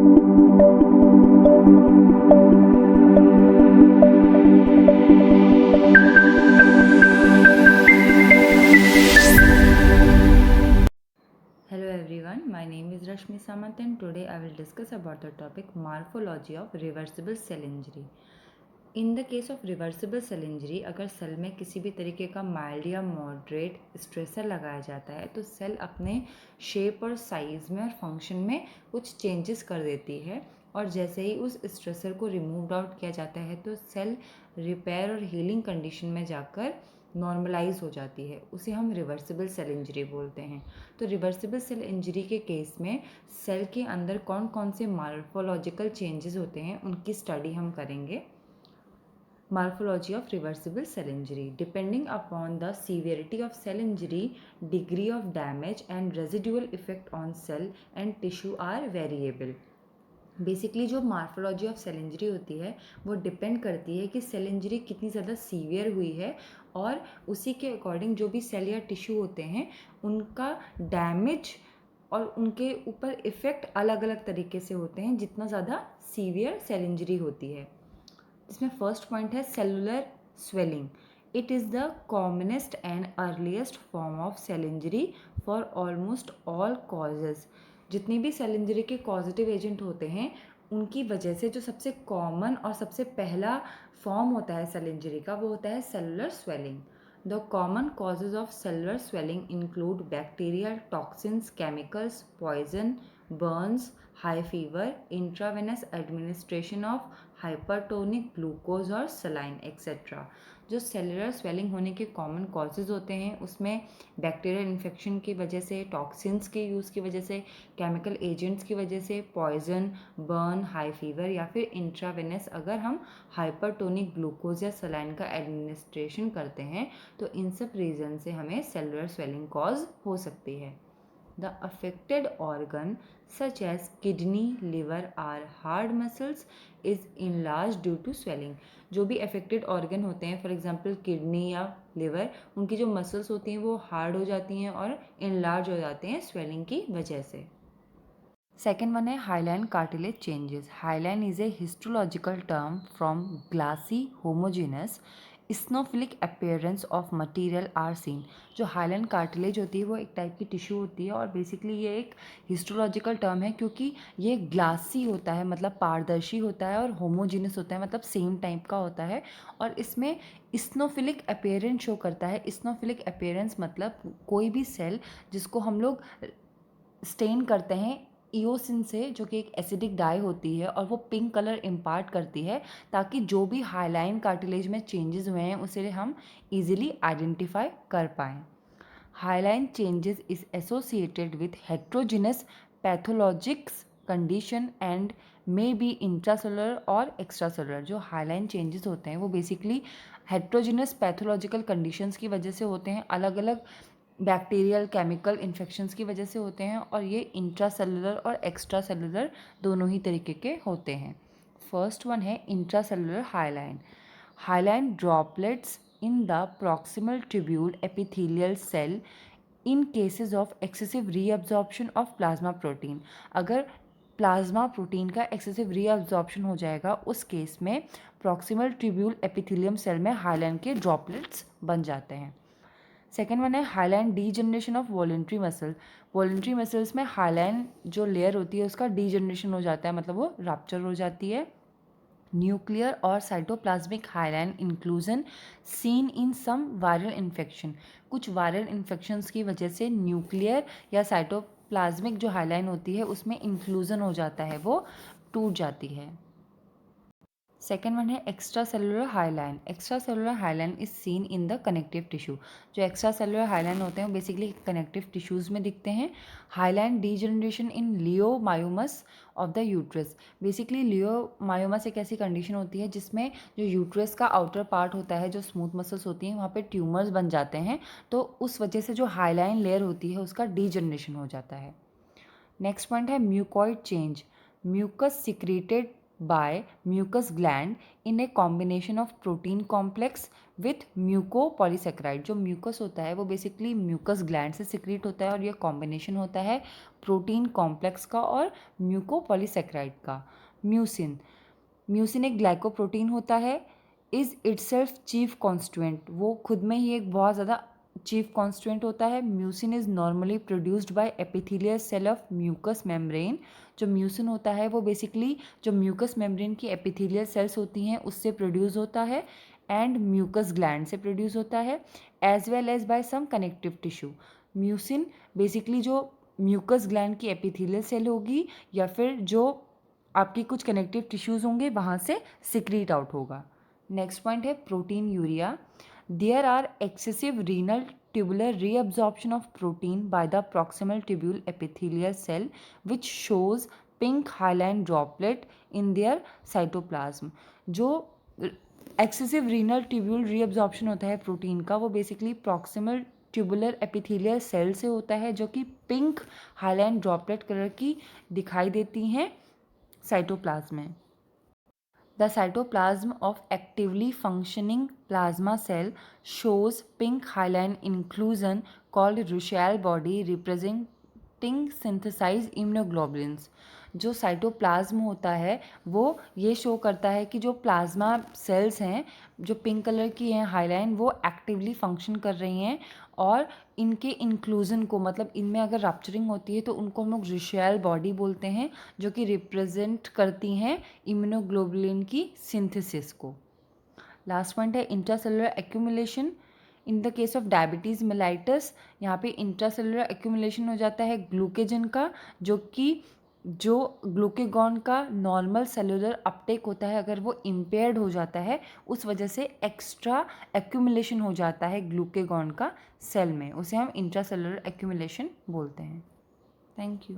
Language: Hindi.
Hello everyone, my name is Rashmi Samant and today I will discuss about the topic morphology of reversible cell injury. In the case of reversible cell injury, अगर सेल में किसी भी तरीके का माइल्ड या मॉडरेट स्ट्रेसर लगाया जाता है तो सेल अपने शेप और साइज़ में और फंक्शन में कुछ चेंजेस कर देती है, और जैसे ही उस स्ट्रेसर को रिमूव आउट किया जाता है तो सेल रिपेयर और हीलिंग कंडीशन में जाकर नॉर्मलाइज हो जाती है। उसे हम रिवर्सिबल सेल इंजरी बोलते हैं। तो रिवर्सिबल सेल इंजरी के केस में सेल के अंदर कौन कौन से मॉर्फोलॉजिकल चेंजेस होते हैं उनकी स्टडी हम करेंगे। Morphology of reversible cell injury. Depending upon the severity of cell injury, degree of damage and residual effect on cell and tissue are variable. Basically जो मार्फोलॉजी ऑफ सेल इंजरी होती है वो डिपेंड करती है कि सेल इंजरी कितनी ज़्यादा सीवियर हुई है, और उसी के अकॉर्डिंग जो भी सेल या टिश्यू होते हैं उनका डैमेज और उनके ऊपर इफ़ेक्ट अलग अलग तरीके से होते हैं जितना ज़्यादा सीवियर सेल इंजरी होती है। इसमें फर्स्ट पॉइंट है cellular swelling. It is the commonest and earliest form of cell injury for almost all causes. जितनी भी सेल इंजरी के कॉजेटिव एजेंट होते हैं उनकी वजह से जो सबसे कॉमन और सबसे पहला फॉर्म होता है सेल इंजरी का वो होता है cellular swelling. The common causes of cellular swelling include bacterial toxins, chemicals, poison, burns, high fever, intravenous administration of hypertonic glucose और सलाइन एक्सेट्रा। जो सेलुलर स्वेलिंग होने के कॉमन कॉजेज़ होते हैं उसमें बैक्टीरियल इन्फेक्शन की वजह से, टॉक्सिन्स के यूज़ की वजह से, केमिकल एजेंट्स की वजह से, पॉइजन, बर्न, हाई फीवर या फिर इंट्रावेनस अगर हम हाइपरटोनिक ग्लूकोज या सलाइन का एडमिनिस्ट्रेशन करते हैं तो इन सब रीज़न से हमें सेलुलर स्वेलिंग कॉज हो सकती है। The affected organ such as kidney, liver or hard muscles is enlarged due to swelling. जो भी affected organ होते हैं, फॉर एग्जाम्पल किडनी या लिवर, उनकी जो मसल्स होती हैं वो हार्ड हो जाती हैं और enlarge हो जाते हैं swelling की वजह से। सेकेंड वन है hyaline cartilage changes. Hyaline is a histological term from glassy homogenous eosinophilic appearance of material are seen. जो हाइलाइन कार्टिलेज होती है वो एक टाइप की टिश्यू होती है और बेसिकली ये एक हिस्टोलॉजिकल टर्म है क्योंकि ये ग्लासी होता है, मतलब पारदर्शी होता है, और होमोजीनस होता है मतलब सेम टाइप का होता है, और इसमें स्नोफिलिक अपीयरेंस शो करता है। स्नोफिलिक अपीयरेंस मतलब कोई भी सेल जिसको हम लोग स्टेन करते हैं ईओसिन से, जो कि एक एसिडिक डाई होती है, और वो पिंक कलर इम्पार्ट करती है ताकि जो भी हाइलाइन कार्टिलेज में चेंजेस हुए हैं उसे हम इजीली आइडेंटिफाई कर पाएँ। Hyaline changes is associated with heterogeneous pathologics condition and may be intracellular और एक्स्ट्रासेलुलर। जो हाइलाइन चेंजेस होते हैं वो बेसिकली हेट्रोजिनस पैथोलॉजिकल कंडीशंस की वजह से होते हैं, अलग अलग बैक्टीरियल केमिकल इन्फेक्शंस की वजह से होते हैं, और ये इंट्रासेलुलर और एक्स्ट्रा सेलुलर दोनों ही तरीके के होते हैं। फर्स्ट वन है intracellular hyaline. Hyaline droplets in the proximal tubule epithelial cell in cases of excessive reabsorption of plasma protein. अगर प्लाज्मा प्रोटीन का एक्सेसिव रीअब्जॉर्प्शन हो जाएगा उस केस में प्रॉक्सिमल ट्यूब्यूल एपिथेलियम सेल में हाइलाइन के ड्रॉपलेट्स बन जाते हैं। सेकेंड वन है hyaline degeneration of voluntary muscle. Voluntary muscles में हाइलाइन जो लेयर होती है उसका डीजनरेशन हो जाता है, मतलब वो रप्चर हो जाती है। न्यूक्लियर और cytoplasmic hyaline inclusion seen in some viral infection. कुछ वायरल इन्फेक्शंस की वजह से न्यूक्लियर या साइटोप्लाज्मिक जो हाइलाइन होती है उसमें इंक्लूजन हो जाता है, वो टूट जाती है। सेकेंड वन है extra cellular hyaline. Extra cellular hyaline is seen in the connective tissue. जो एक्स्ट्रा सेलुलर हाइलाइन होते हैं वो बेसिकली कनेक्टिव टिश्यूज़ में दिखते हैं। Hyaline degeneration in leiomyomas of the uterus. Basically leiomyomas एक ऐसी कंडीशन होती है जिसमें जो यूट्रस का आउटर पार्ट होता है, जो स्मूथ मसल्स होती हैं, वहाँ पे ट्यूमर्स बन जाते हैं, तो उस वजह से जो हाइलाइन लेयर होती है उसका डीजनरेशन हो जाता है। नेक्स्ट पॉइंट है mucoid change. Mucus secreted by mucus gland in a combination of protein complex with mucopolysaccharide। जो म्यूकस होता है वो बेसिकली म्यूकस ग्लैंड से सिक्रीट होता है और ये कॉम्बिनेशन होता है प्रोटीन कॉम्प्लेक्स का और म्यूकोपॉलीसेक्राइड का। म्यूसिन, म्यूसिन एक ग्लाइकोप्रोटीन होता है। इज़ इटसेल्फ चीफ कॉन्स्टिट्यूएंट, वो खुद में ही एक बहुत ज़्यादा चीफ कॉन्स्टिट्यूएंट होता है। Mucin is normally produced by epithelial cell of mucus membrane. जो म्यूसिन होता है वो बेसिकली जो म्यूकस मेम्ब्रेन की एपिथेलियल सेल्स होती हैं उससे प्रोड्यूस होता है एंड म्यूकस ग्लैंड से प्रोड्यूस होता है, as well as by some connective tissue. Mucin basically जो म्यूकस ग्लैंड की एपिथेलियल सेल होगी या फिर जो आपकी कुछ कनेक्टिव टिश्यूज़ होंगे वहाँ से सिक्रीट आउट होगा। नेक्स्ट पॉइंट है proteinuria. There are excessive renal tubular reabsorption of protein by the proximal tubule epithelial cell which shows pink hyaline droplet in their cytoplasm. जो एक्सेसिव रीनल ट्यूब्यूल रीअब्जॉर्प्शन होता है प्रोटीन का वो basically proximal tubular epithelial cell से होता है जो कि पिंक हाइलाइन ड्रॉपलेट कलर की दिखाई देती हैं साइटोप्लाज्म में। The cytoplasm of actively functioning plasma cell shows pink hyaline inclusion called Russell body representing synthesized immunoglobulins। जो साइटोप्लाज्म होता है वो ये शो करता है कि जो प्लाज्मा सेल्स हैं जो पिंक कलर की हैं हाइलाइन वो एक्टिवली फंक्शन कर रही हैं और इनके इंक्लूजन को मतलब इनमें अगर रप्चरिंग होती है तो उनको हम लोग रुशेल बॉडी बोलते हैं जो कि रिप्रेजेंट करती हैं इम्यूनोग्लोबुलिन की सिंथेसिस को। लास्ट पॉइंट है intracellular accumulation. In the case of diabetes mellitus यहाँ पे इंट्रासेलुलर एक्यूमुलेशन हो जाता है ग्लूकेजन का जो ग्लूकेगॉन का नॉर्मल सेलुलर अपटेक होता है अगर वो इम्पेयर्ड हो जाता है उस वजह से एक्स्ट्रा एक्यूमुलेशन हो जाता है ग्लूकेगॉन का सेल में, उसे हम इंट्रासेलुलर एक्यूमुलेशन बोलते हैं। Thank you.